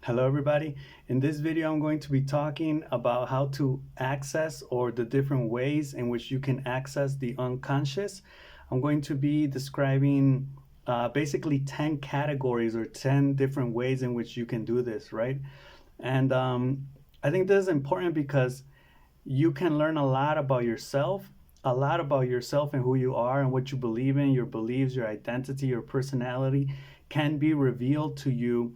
Hello everybody. In this video I'm going to be talking about how to access or the different ways in which you can access the unconscious. I'm going to be describing basically 10 categories or 10 different ways in which you can do this, right? And I think this is important because you can learn a lot about yourself, and who you are and what you believe in, your beliefs, your identity, your personality can be revealed to you,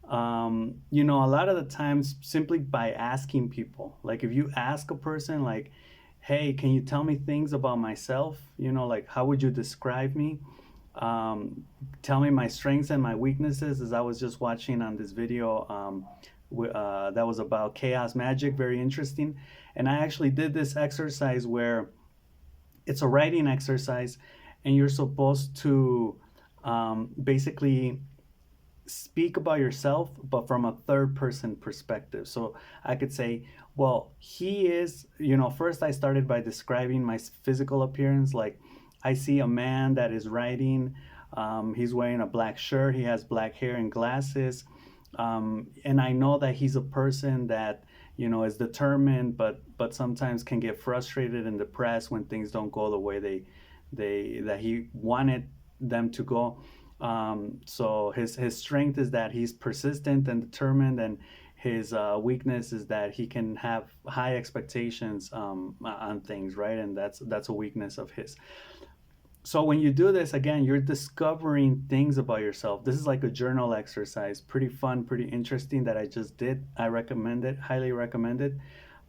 a lot of the times simply by asking people. Like if you ask a person like, hey, can you tell me things about myself? Like how would you describe me? Um, Tell me my strengths and my weaknesses. As I was just watching on this video, that was about chaos magic, very interesting. And I actually did this exercise where it's a writing exercise, and you're supposed to basically speak about yourself, but from a third person perspective. So I could say, well, he is, first I started by describing my physical appearance. Like I see a man that is writing, he's wearing a black shirt, he has black hair and glasses. And I know that he's a person that, is determined, but sometimes can get frustrated and depressed when things don't go the way that he wanted them to go. So his strength is that he's persistent and determined, and his weakness is that he can have high expectations on things, right? And that's a weakness of his. So when you do this, again, you're discovering things about yourself. This is like a journal exercise, pretty fun, pretty interesting, that I just did. I recommend it, highly recommend it.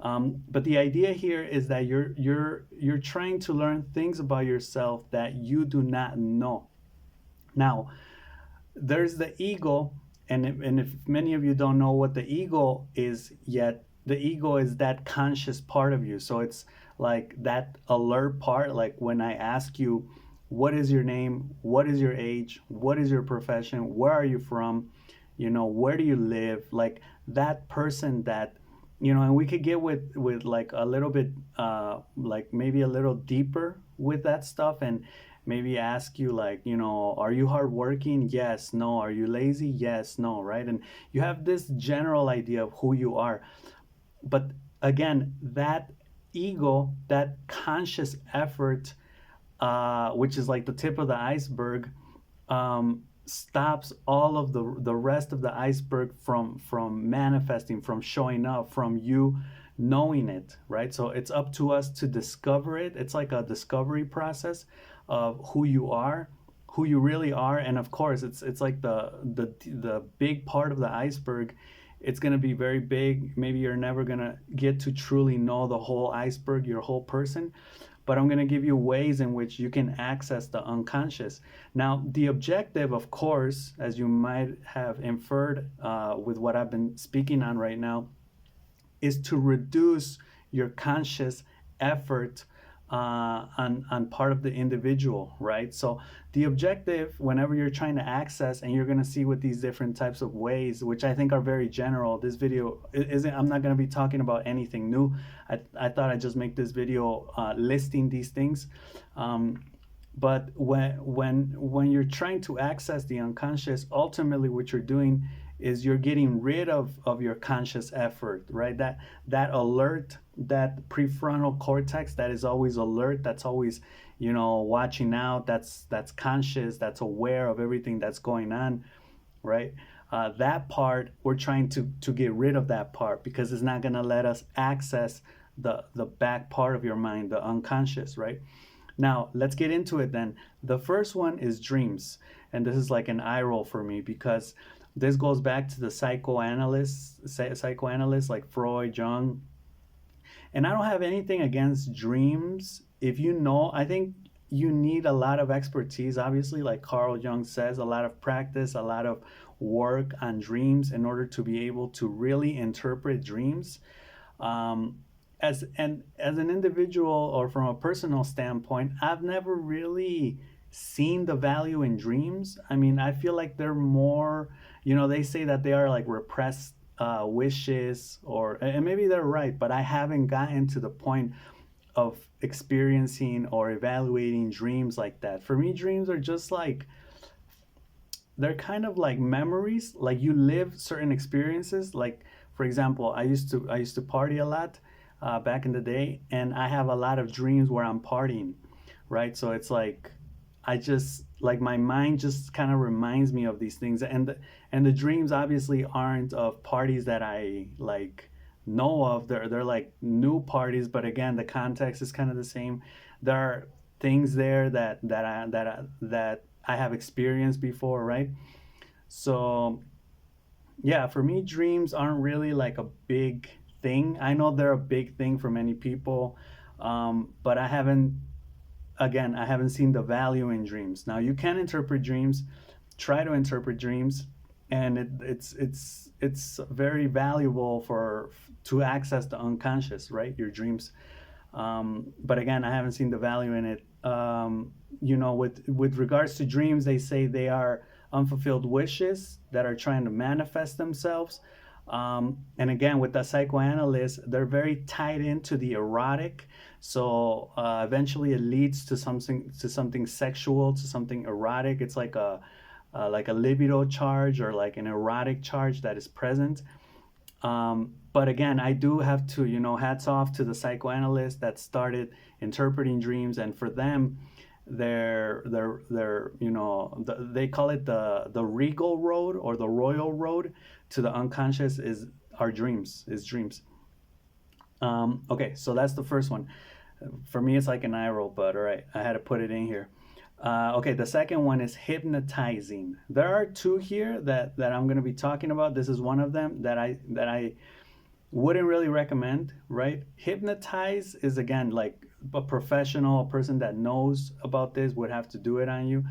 But the idea here is that you're trying to learn things about yourself that you do not know. Now, there's the ego, and if many of you don't know what the ego is yet, the ego is that conscious part of you. So it's like that alert part. Like when I ask you, what is your name? What is your age? What is your profession? Where are you from? Where do you live? Like that person that, and we could get with like a little bit, like maybe a little deeper with that stuff, and maybe ask you like, are you hardworking? Yes, no. Are you lazy? Yes, no, right? And you have this general idea of who you are. But again, that ego, that conscious effort, which is like the tip of the iceberg, stops all of the rest of the iceberg from manifesting, from showing up, from you knowing it, right? So it's up to us to discover it. It's like a discovery process of who you are, who you really are. And of course, it's like the big part of the iceberg. It's going to be very big. Maybe you're never going to get to truly know the whole iceberg, your whole person, but I'm going to give you ways in which you can access the unconscious. Now, the objective, of course, as you might have inferred with what I've been speaking on right now, is to reduce your conscious effort on part of the individual, right? So the objective, whenever you're trying to access, and you're going to see with these different types of ways, which I think are very general. This video isn't, I'm not going to be talking about anything new. I thought I'd just make this video listing these things. But when you're trying to access the unconscious, ultimately what you're doing is you're getting rid of your conscious effort, right? That alert, that prefrontal cortex that is always alert, that's always, watching out, that's conscious, that's aware of everything that's going on, right? That part, we're trying to get rid of that part, because it's not going to let us access the back part of your mind, the unconscious, right? Now, let's get into it then. The first one is dreams. And this is like an eye roll for me, because this goes back to the psychoanalysts like Freud, Jung. And I don't have anything against dreams. If I think you need a lot of expertise, obviously, like Carl Jung says, a lot of practice, a lot of work on dreams in order to be able to really interpret dreams. As an individual, or from a personal standpoint, I've never really seen the value in dreams. I mean, I feel like they're more, they say that they are like repressed wishes, and maybe they're right, but I haven't gotten to the point of experiencing or evaluating dreams like that. For me, dreams are just like they're kind of like memories. Like you live certain experiences. Like for example, I used to party a lot back in the day, and I have a lot of dreams where I'm partying, right? So it's like I just like my mind just kind of reminds me of these things, and the dreams obviously aren't of parties that I like know of. They're like new parties, but again, the context is kind of the same. There are things there that I have experienced before, right? So yeah, for me, dreams aren't really like a big thing. I know they're a big thing for many people, but I haven't seen the value in dreams. Now, you can interpret dreams, try to interpret dreams, and it's very valuable for to access the unconscious, right? Your dreams. But again, I haven't seen the value in it. With regards to dreams, they say they are unfulfilled wishes that are trying to manifest themselves. And again, with the psychoanalysts, they're very tied into the erotic. So eventually, it leads to something sexual, to something erotic. It's like a libido charge or like an erotic charge that is present. But again, I do have to, hats off to the psychoanalysts that started interpreting dreams, and for them, they call it the regal road or the royal road to the unconscious is our dreams, is dreams. Okay, so that's the first one. For me, it's like an eye roll, but all right, I had to put it in here. Okay, the second one is hypnotizing. There are two here that I'm going to be talking about. This is one of them that I wouldn't really recommend, right? Hypnotize is again like a professional, a person that knows about this would have to do it on you.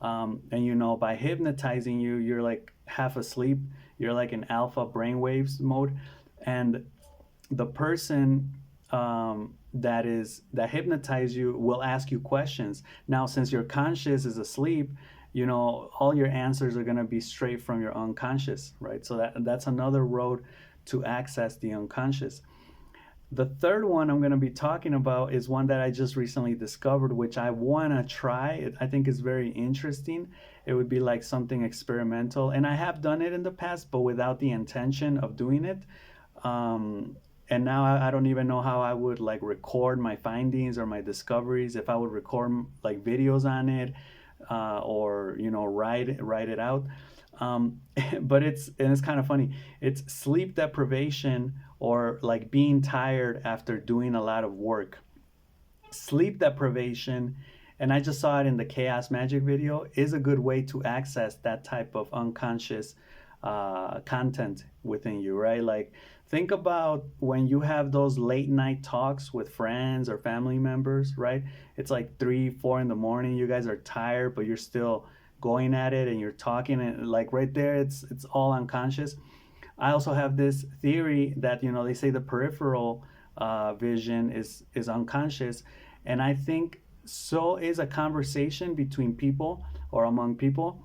And by hypnotizing you, you're like half asleep. You're like in alpha brainwaves mode, and the person that hypnotize you will ask you questions. Now, since your conscious is asleep, all your answers are going to be straight from your unconscious, right? So that's another road to access the unconscious. The third one I'm going to be talking about is one that I just recently discovered, which I want to try. I think is very interesting. It would be like something experimental, and I have done it in the past, but without the intention of doing it. And now I don't even know how I would like record my findings or my discoveries, if I would record like videos on it, or write it out. But it's kind of funny. It's sleep deprivation, or like being tired after doing a lot of work. Sleep deprivation, and I just saw it in the Chaos Magic video, is a good way to access that type of unconscious content within you, right? Like, think about when you have those late night talks with friends or family members, right? It's like 3, 4 in the morning. You guys are tired, but you're still going at it, and you're talking, and like right there, it's all unconscious. I also have this theory that they say the peripheral vision is unconscious, and I think so is a conversation between people or among people.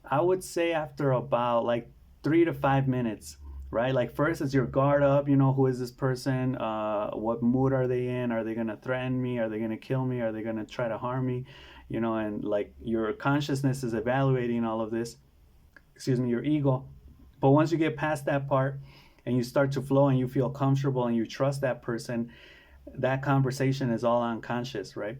I would say after about like 3 to 5 minutes, right? Like first is your guard up, who is this person? What mood are they in? Are they gonna threaten me? Are they gonna kill me? Are they gonna try to harm me? And like your consciousness is evaluating all of this. Excuse me, your ego. But once you get past that part and you start to flow and you feel comfortable and you trust that person, that conversation is all unconscious, right?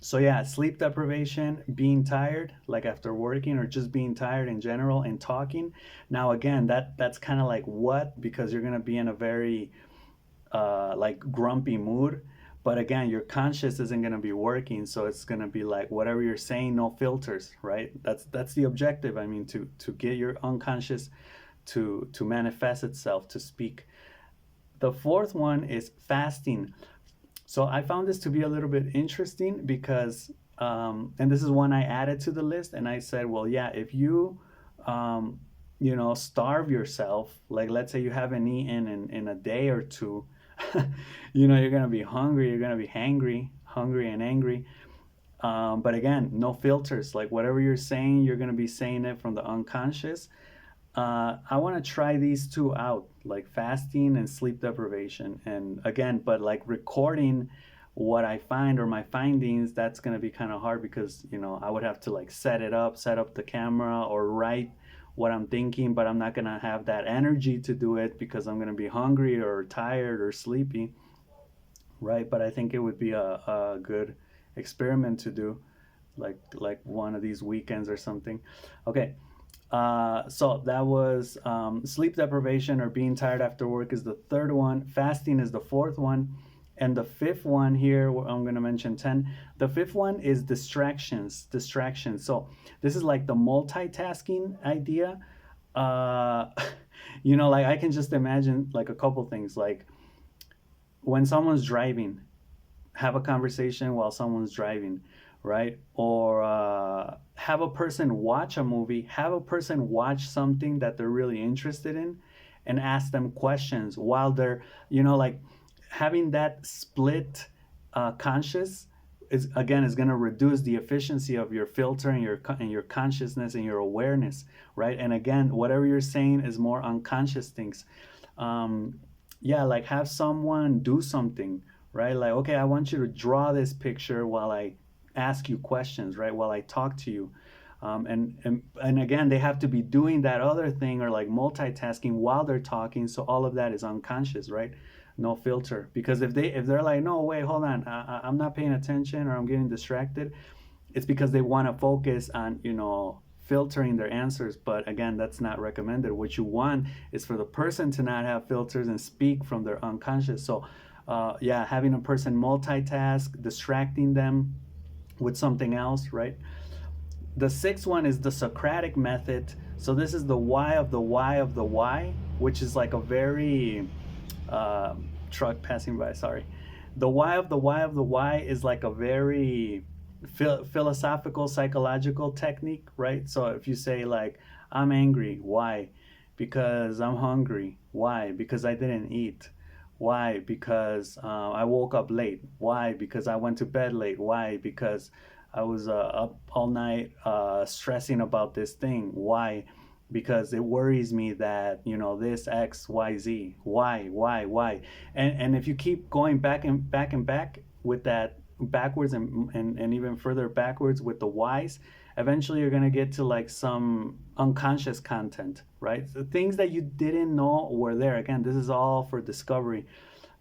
So yeah, sleep deprivation, being tired, like after working, or just being tired in general, and talking. Now again, that's kind of like what, because you're gonna be in a very like grumpy mood. But again, your conscious isn't gonna be working, so it's gonna be like whatever you're saying, no filters, right? That's the objective. I mean, to get your unconscious to manifest itself, to speak. The fourth one is fasting. So I found this to be a little bit interesting because, and this is one I added to the list, and I said, well, yeah, if you, starve yourself, like let's say you haven't eaten in a day or two, you're gonna be hungry, you're gonna be hungry and angry. But again, no filters. Like whatever you're saying, you're gonna be saying it from the unconscious. I want to try these two out, like fasting and sleep deprivation. And again, but like recording what I find or my findings, that's going to be kind of hard because, I would have to like set up the camera or write what I'm thinking, but I'm not going to have that energy to do it because I'm going to be hungry or tired or sleepy, right? But I think it would be a good experiment to do, like one of these weekends or something. Okay, so that was sleep deprivation or being tired after work is the third one. Fasting is the fourth one. And the fifth one here, I'm going to mention 10. The fifth one is distractions. Distractions. So this is like the multitasking idea. Uh, like I can just imagine like a couple things. Like when someone's driving, have a conversation while someone's driving, right? Or have a person watch a movie, have a person watch something that they're really interested in and ask them questions while they're, like having that split conscious is going to reduce the efficiency of your filter and your consciousness and your awareness, right? And again, whatever you're saying is more unconscious things. um, yeah, like have someone do something, right? Like, okay, I want you to draw this picture while I ask you questions, right? While I talk to you. And again, they have to be doing that other thing or like multitasking while they're talking. So all of that is unconscious, right? No filter. Because if they're like, no, wait, hold on, I'm not paying attention or I'm getting distracted, it's because they want to focus on filtering their answers. But again, that's not recommended. What you want is for the person to not have filters and speak from their unconscious. So yeah, having a person multitask, distracting them with something else, right? The sixth one is the Socratic method. So this is the why of the why of the why, which is like a very uh, truck passing by. Sorry, the why of the why of the why is like a very philosophical, psychological technique, right? So if you say like, I'm angry, why? Because I'm hungry. Why? Because I didn't eat. Why? Because I woke up late. Why? Because I went to bed late. Why? Because I was up all night stressing about this thing. Why? Because it worries me that this X Y Z. Why? And if you keep going back and back and back with that backwards and even further backwards with the whys, eventually you're going to get to like some unconscious content, right? The things that you didn't know were there. Again, this is all for discovery.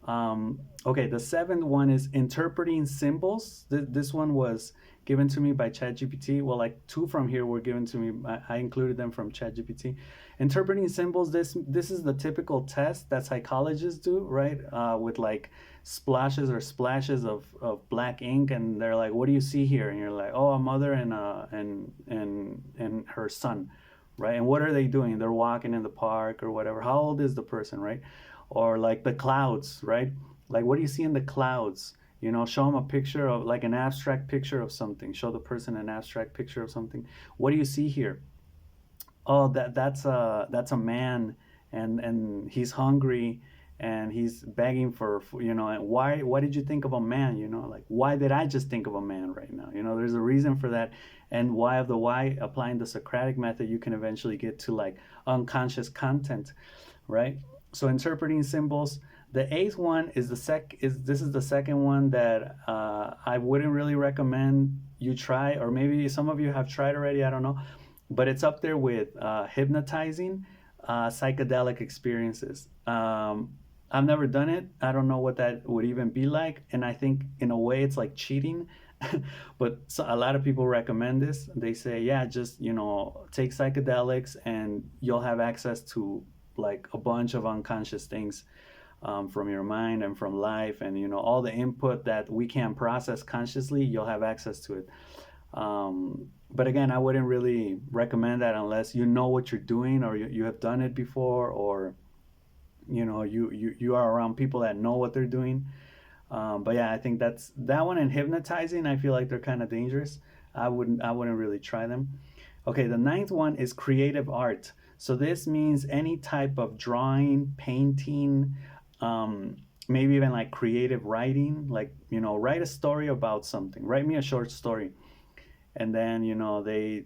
Okay, the seventh one is interpreting symbols. This one was given to me by ChatGPT. Well, like two from here were given to me. I included them from ChatGPT. Interpreting symbols. This is the typical test that psychologists do, right? With like splashes or splashes of black ink, and they're like, "What do you see here?" And you're like, "Oh, a mother and her son." Right? And what are they doing? They're walking in the park or whatever. How old is the person, right? Or like the clouds, right? Like, what do you see in the clouds? Show them a picture of like an abstract picture of something. Show the person an abstract picture of something. What do you see here? Oh, that's a man, and he's hungry, and he's begging for and why did you think of a man? Like, why did I just think of a man right now? There's a reason for that. And why of the why, applying the Socratic method, you can eventually get to like unconscious content, right? So interpreting symbols. The eighth one is this is the second one that I wouldn't really recommend you try, or maybe some of you have tried already, I don't know, but it's up there with hypnotizing psychedelic experiences. I've never done it. I don't know what that would even be like, and I think in a way it's like cheating. But so a lot of people recommend this. They say, yeah, just take psychedelics and you'll have access to like a bunch of unconscious things from your mind and from life, and all the input that we can process consciously, you'll have access to it. But again, I wouldn't really recommend that unless you know what you're doing, or you have done it before, or you are around people that know what they're doing. But yeah, I think that's that one. And hypnotizing, I feel like they're kind of dangerous. I wouldn't really try them. Okay, the ninth one is creative art. So this means any type of drawing, painting, maybe even like creative writing. Like write a story about something. Write me a short story, and then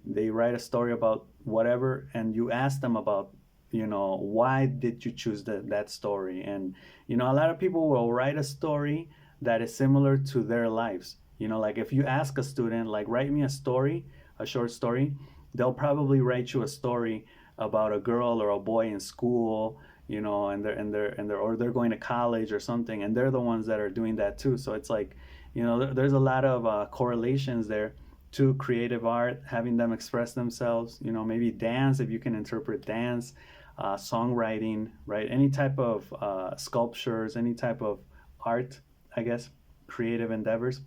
they write a story about whatever, and you ask them about why did you choose that story. And a lot of people will write a story that is similar to their lives. You know, like if you ask a student, like, write me a story, a short story, they'll probably write you a story about a girl or a boy in school, you know, and they're or they're going to college or something, and they're the ones that are doing that too. So it's like, you know, there's a lot of correlations there to creative art, having them express themselves. You know, maybe dance, if you can interpret dance, songwriting, right? Any type of sculptures, any type of art, I guess, creative endeavors.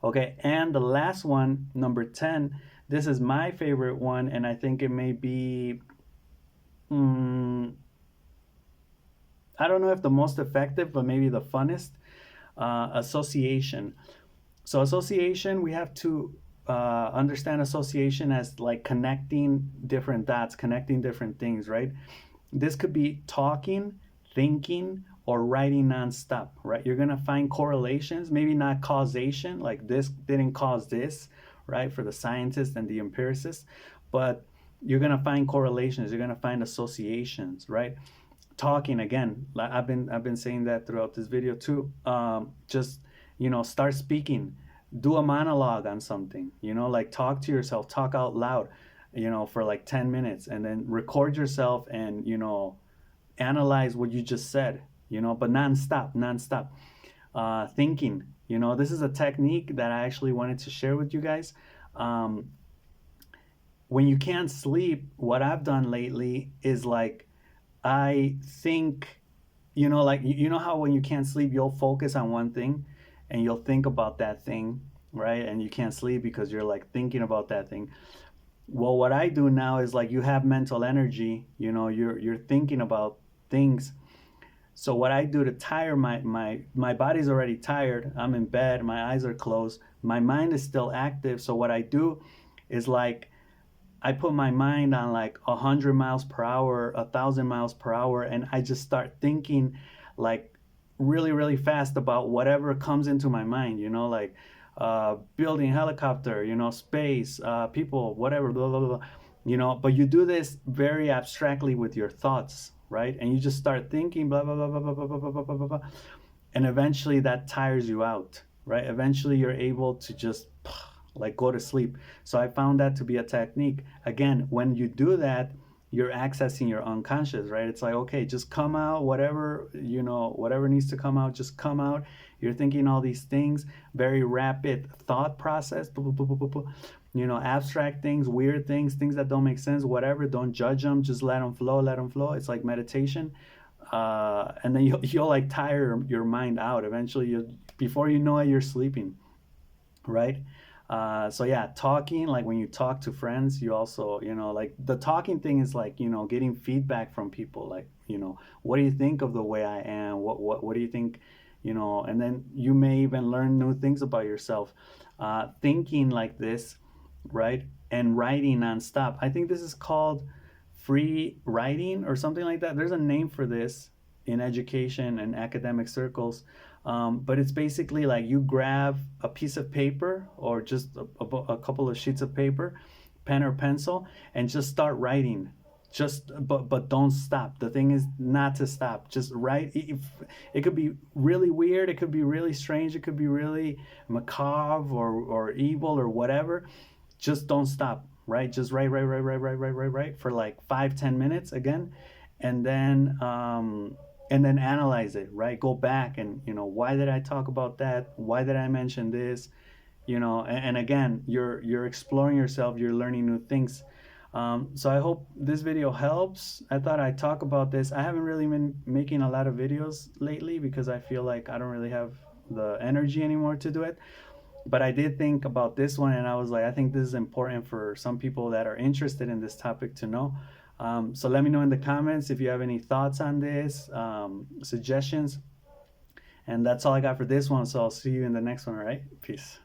Okay, and the last one, number 10, this is my favorite one, and I think it may be, mm, I don't know if the most effective, but maybe the funnest, association. So association, we have to understand association as like connecting different dots, connecting different things, right? This could be talking, thinking, or writing nonstop, right? You're gonna find correlations, maybe not causation, like this didn't cause this, right? For the scientists and the empiricists, but you're gonna find correlations, you're gonna find associations, right? Talking again, like I've been saying that throughout this video too. Just, you know, start speaking, do a monologue on something, you know, like talk to yourself, talk out loud, you know, for like 10 minutes, and then record yourself and, you know, analyze what you just said, you know, but nonstop. Thinking, you know, this is a technique that I actually wanted to share with you guys. um, when you can't sleep, what I've done lately is like, I think, you know, like you know how when you can't sleep, you'll focus on one thing and you'll think about that thing, right? And you can't sleep because you're like thinking about that thing. Well, what I do now is like, you have mental energy, you know, you're thinking about things. So what I do to tire my body's already tired. I'm in bed, my eyes are closed, my mind is still active. So what I do is like, I put my mind on like 100 miles per hour, 1,000 miles per hour, and I just start thinking like really, really fast about whatever comes into my mind, you know, like building, helicopter, you know, space, people, whatever, blah, blah, blah, you know. But you do this very abstractly with your thoughts, right? And you just start thinking, blah, blah, blah, blah, blah, blah, blah, blah, blah, blah, blah. And eventually that tires you out, right? Eventually you're able to just like go to sleep. So I found that to be a technique. Again, when you do that, you're accessing your unconscious, right? It's like, okay, just come out, whatever, you know, whatever needs to come out, just come out. You're thinking all these things, very rapid thought process, you know, abstract things, weird things, things that don't make sense, whatever. Don't judge them, just let them flow, let them flow. It's like meditation. And then you'll like tire your mind out. Eventually, before you know it, you're sleeping, right? So yeah, talking, like when you talk to friends, you also, you know, like the talking thing is like, you know, getting feedback from people, like, you know, what do you think of the way I am? What do you think, you know? And then you may even learn new things about yourself. Thinking like this, right? And writing nonstop. I think this is called free writing or something like that. There's a name for this in education and academic circles. But it's basically like, you grab a piece of paper or just a couple of sheets of paper, pen or pencil, and just start writing. Just but don't stop. The thing is not to stop. Just write. It could be really weird. It could be really strange. It could be really macabre or evil or whatever. Just don't stop. Right. Just write for like 5-10 minutes again, and then analyze it, right? Go back and, you know, why did I talk about that? Why did I mention this? You know, and again, you're exploring yourself, you're learning new things. So I hope this video helps. I thought I'd talk about this. I haven't really been making a lot of videos lately because I feel like I don't really have the energy anymore to do it. But I did think about this one, and I was like, I think this is important for some people that are interested in this topic to know. So let me know in the comments if you have any thoughts on this, suggestions. And that's all I got for this one. So I'll see you in the next one, all right? Peace.